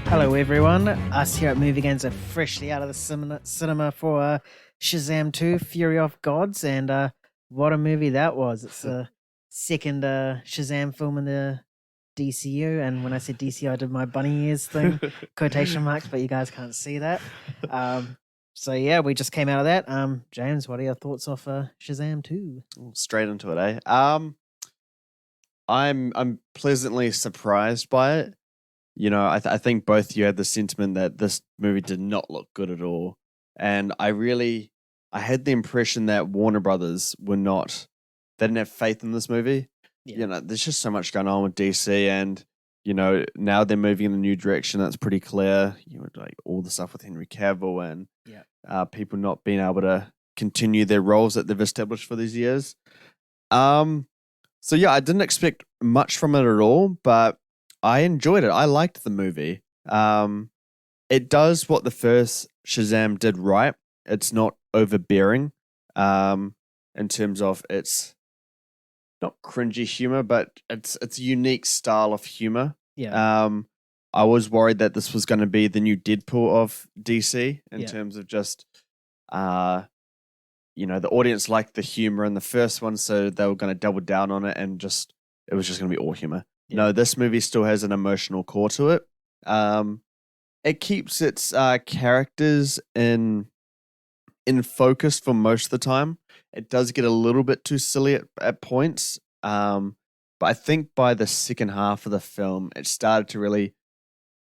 Hello, everyone. Us here at Movie Games are freshly out of the cinema for Shazam 2 Fury of Gods, and what a movie that was. It's the second Shazam film in the DCU, and when I said DCU, I did my bunny ears thing, quotation marks, but you guys can't see that. So yeah, we just came out of that. James, what are your thoughts off Shazam 2? Straight into it, eh? I'm pleasantly surprised by it. You know, I think both you had the sentiment that this movie did not look good at all, and I had the impression that Warner Brothers they didn't have faith in this movie. Yeah. You know, there's just so much going on with DC, and you know now they're moving in a new direction. That's pretty clear. You know, like all the stuff with Henry Cavill and people not being able to continue their roles that they've established for these years. So yeah, I didn't expect much from it at all, but I enjoyed it. I liked the movie. It does what the first Shazam did right. It's not overbearing. In terms of it's not cringy humor, but it's a unique style of humor. Yeah. I was worried that this was going to be the new Deadpool of DC in terms of just you know, the audience liked the humor in the first one, so they were going to double down on it, and it was just going to be all humor. Yeah. No, this movie still has an emotional core to it. It keeps its characters in focus for most of the time. It does get a little bit too silly at points, but I think by the second half of the film, it started to really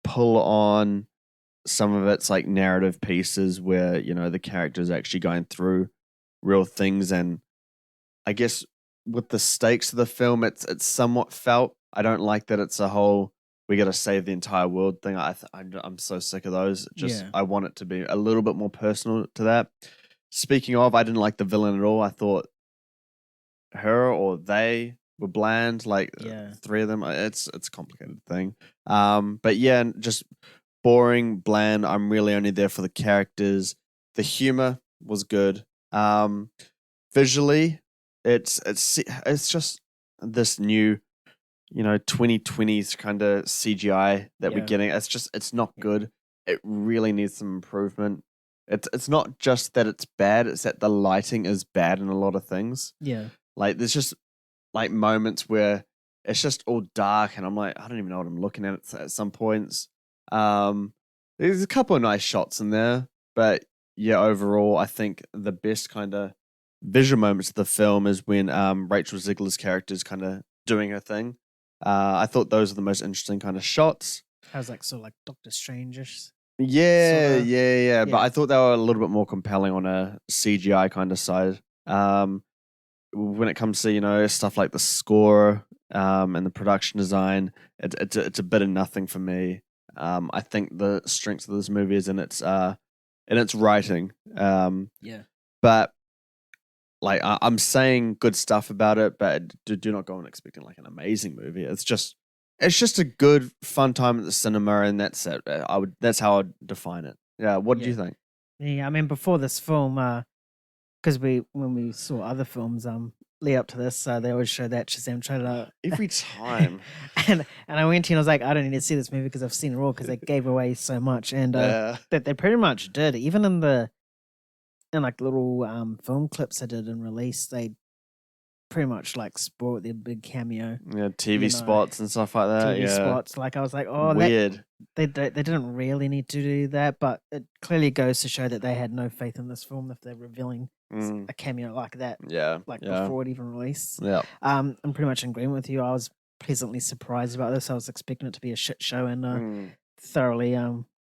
pull on some of its like narrative pieces where, you know, the characters actually going through real things, and I guess with the stakes of the film, it's somewhat felt. I don't like that it's a whole we got to save the entire world thing. I'm so sick of those. I want it to be a little bit more personal to that. Speaking of, I didn't like the villain at all. I thought her or they were bland. Like three of them. It's a complicated thing. But yeah, just boring, bland. I'm really only there for the characters. The humor was good. Visually, it's just this new, you know, 2020s kind of CGI that we're getting. It's not good. It really needs some improvement. It's not just that it's bad, it's that the lighting is bad in a lot of things. Yeah. Like there's just like moments where it's just all dark and I'm like, I don't even know what I'm looking at some points. There's a couple of nice shots in there, but yeah, overall, I think the best kind of visual moments of the film is when Rachel Zegler's character is kind of doing her thing. I thought those are the most interesting kind of shots. I was like, so like Doctor Strange-ish. Yeah, Sorta. yeah. But I thought they were a little bit more compelling on a CGI kind of side. When it comes to, you know, stuff like the score and the production design, it's a bit of nothing for me. I think the strength of this movie is in its writing. But like I'm saying good stuff about it, but do not go in expecting like an amazing movie. It's just a good fun time at the cinema, and that's it. That's how I'd define it. Yeah. What do you think? Yeah, I mean, before this film, because when we saw other films, lead up to this, they always show that Shazam trailer every time, and I went in, I was like, I don't need to see this movie because I've seen it all because they gave away so much, and that they pretty much did. Even in like little film clips they did in release, they pretty much like spoiled their big cameo. Yeah, TV spots and stuff like that. TV spots, like I was like, oh, weird. They didn't really need to do that, but it clearly goes to show that they had no faith in this film if they're revealing a cameo like that. Before it even released. Yeah. I'm pretty much in agreement with you. I was pleasantly surprised about this. I was expecting it to be a shit show, and thoroughly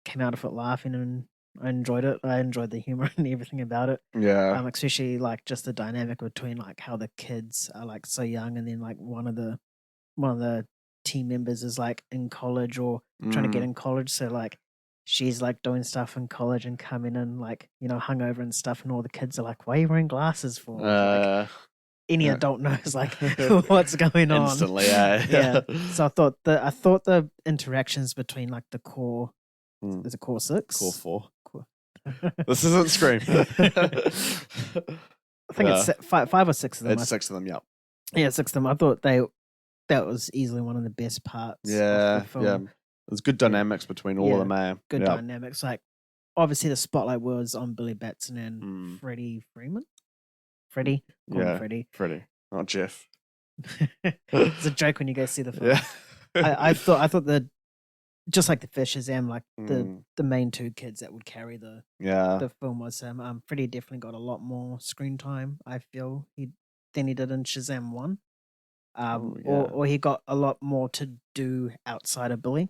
came out of it laughing, and I enjoyed it. I enjoyed the humor and everything about it. Yeah. Especially like just the dynamic between like how the kids are like so young, and then like one of the team members is like in college or trying to get in college. So like she's like doing stuff in college and coming in like, you know, hungover and stuff, and all the kids are like, "Why are you wearing glasses for?" Like, any adult knows like what's going on instantly. So I thought the interactions between like the core is it core 6? Core 4. This isn't Scream. I think it's 5 or 6 of them. It's 6 of them. Yeah, 6 of them. I thought that was easily one of the best parts of the film. There's good dynamics between all of them, man. Good dynamics. Like, obviously, the spotlight was on Billy Batson and Freddie Freeman. Freddie? Call him Freddie. Freddie, not Jeff. It's a joke when you go see the film. Yeah. I thought that just like the first Shazam, like the main two kids that would carry the film was Freddie definitely got a lot more screen time, I feel, than he did in Shazam 1. Or he got a lot more to do outside of Billy.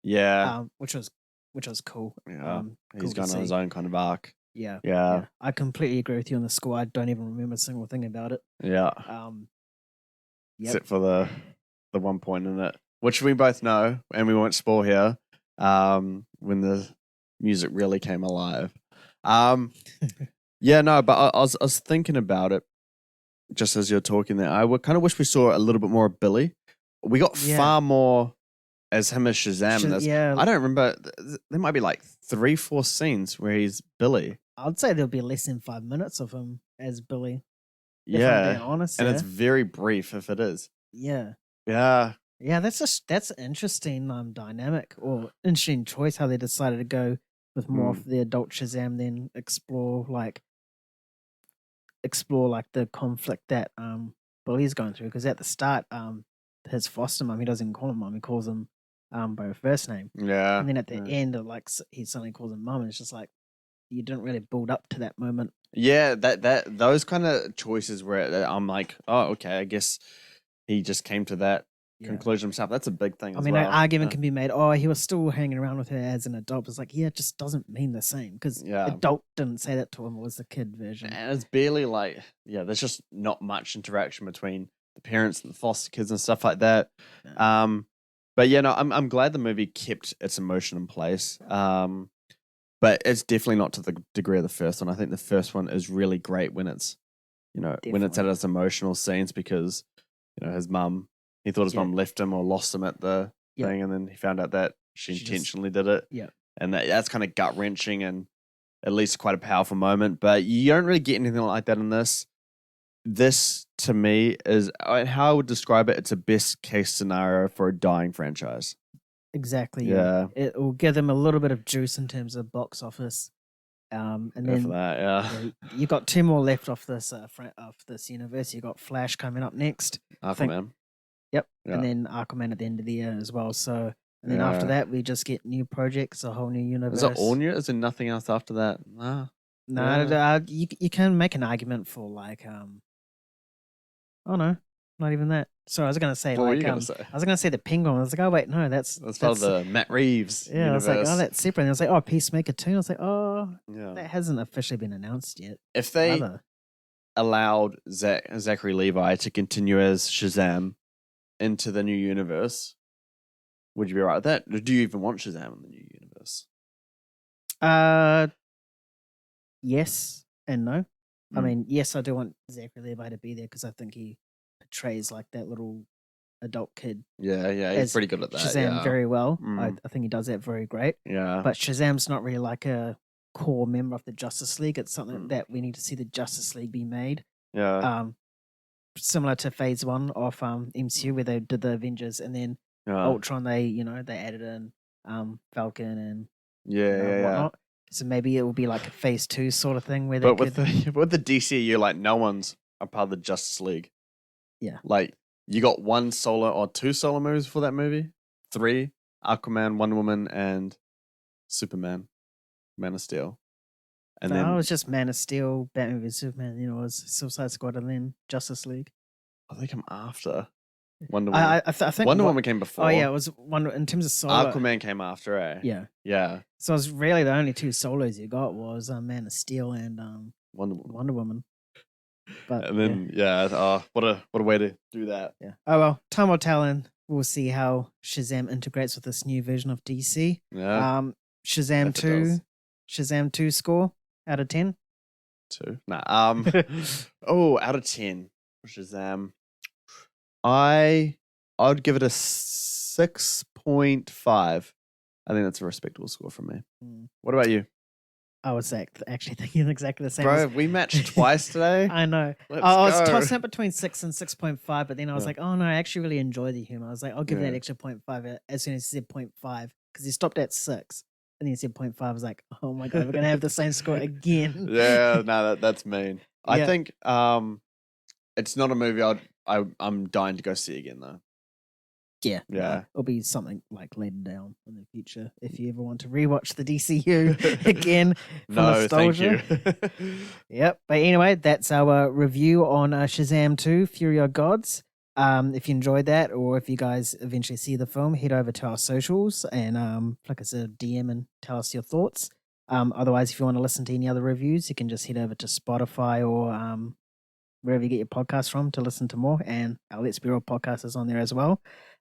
Yeah. Which was cool. Yeah. He's cool gone on his own kind of arc. Yeah. I completely agree with you on the score. I don't even remember a single thing about it. Yeah. Except for the one point in it, which we both know, and we won't spoil here, when the music really came alive. Yeah, no, but I was thinking about it just as you're talking there. I would kind of wish we saw a little bit more of Billy. We got far more as him as Shazam in this. Yeah. I don't remember. There might be like 3-4 scenes where he's Billy. I'd say there'll be less than 5 minutes of him as Billy. If Yeah. I'm being honest. And it's very brief if it is. Yeah. Yeah. Yeah, that's an interesting dynamic or interesting choice how they decided to go with more of the adult Shazam than explore the conflict that Billy's going through. Because at the start, his foster mum, he doesn't even call him mum, he calls him by her first name. Yeah. And then at the end, he suddenly calls him mum, and it's just like you didn't really build up to that moment. Yeah, those kind of choices where I'm like, oh, okay, I guess he just came to that conclusion himself. That's a big thing. An argument can be made. Oh, he was still hanging around with her as an adult. It's like, it just doesn't mean the same because adult didn't say that to him. It was the kid version, and it's barely like, there's just not much interaction between the parents and the foster kids and stuff like that. Yeah. But I'm glad the movie kept its emotion in place. But it's definitely not to the degree of the first one. I think the first one is really great when it's, when it's at its emotional scenes because, his mum, he thought his mum left him or lost him at the thing, and then he found out that she intentionally did it. Yeah. And that's kind of gut wrenching and at least quite a powerful moment. But you don't really get anything like that in this. This, to me, is how I would describe it. It's a best case scenario for a dying franchise. Exactly. Yeah. It will give them a little bit of juice in terms of box office. And then for that, you got 2 more left off this universe. You got Flash coming up next. Aquaman. Yep. Yeah. And then Aquaman at the end of the year as well. So, and then after that, we just get new projects, a whole new universe. Is it all new? Is there nothing else after that? Nah. No, you can make an argument for like, oh no, not even that. So I was gonna say, I was gonna say the Penguin. I was like, oh wait, no, that's part of the Matt Reeves. Yeah, universe. I was like, oh, that's separate. And I was like, oh, Peacemaker 2. And I was like, oh, that hasn't officially been announced yet. If they allowed Zachary Levi to continue as Shazam into the new universe, would you be right with that? Or do you even want Shazam in the new universe? Yes and no. I mean, yes, I do want Zachary Levi to be there because I think he portrays like that little adult kid. Yeah, he's pretty good at that. Shazam very well. I think he does that very great. Yeah. But Shazam's not really like a core member of the Justice League. It's something that we need to see the Justice League be made. Yeah. Similar to Phase 1 of MCU where they did the Avengers and then Ultron, they added in Falcon and whatnot. So maybe it will be like a Phase 2 sort of thing where they with the DCEU, like no one's a part of the Justice League. Yeah. Like you got 1 solo or 2 solo movies for that movie? 3, Aquaman, Wonder Woman, and Superman, Man of Steel. And then it was just Man of Steel, Batman vs Superman. It was Suicide Squad, and then Justice League. I think I'm after Wonder Woman. I think Wonder Woman came before. Oh yeah, it was one in terms of solo. Aquaman came after, eh? Yeah. So it was really the only 2 solos you got was Man of Steel and Wonder Woman. But and then what a way to do that. Yeah. Oh well, time will tell, and we'll see how Shazam integrates with this new version of DC. Yeah. Shazam 2 score out of 10. 2. Nah. Out of 10 for Shazam. I'd give it a 6.5. I think that's a respectable score from me. What about you? I was actually thinking exactly the same. Bro, we matched twice today. I know. Let's I was go. tossing up between 6 and 6.5, but then I was Yeah. like, oh no, I actually really enjoy the humor. I was like, I'll give that Yeah. extra 0.5 as soon as he said 0.5 because he stopped at 6 and then he said 0.5. I was like, oh my god, we're gonna have the same score again. Yeah, no, that's mean. I Yeah. think it's not a movie I'm dying to go see again though. Yeah. Yeah. It'll be something like later down in the future if you ever want to rewatch the DCU again for No, nostalgia. thank you. Yep. But anyway, that's our review on Shazam 2, Fury of Gods. If you enjoyed that, or if you guys eventually see the film, head over to our socials and flick us a DM and tell us your thoughts. Otherwise, if you want to listen to any other reviews, you can just head over to Spotify or wherever you get your podcasts from to listen to more. And our Let's Be Real podcast is on there as well.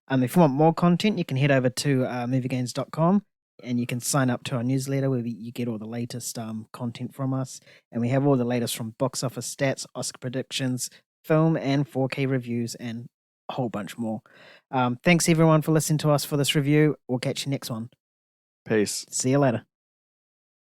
If you want more content, you can head over to moviegains.com and you can sign up to our newsletter where you get all the latest content from us. And we have all the latest from box office stats, Oscar predictions, film and 4K reviews, and a whole bunch more. Thanks everyone for listening to us for this review. We'll catch you next one. Peace. See you later.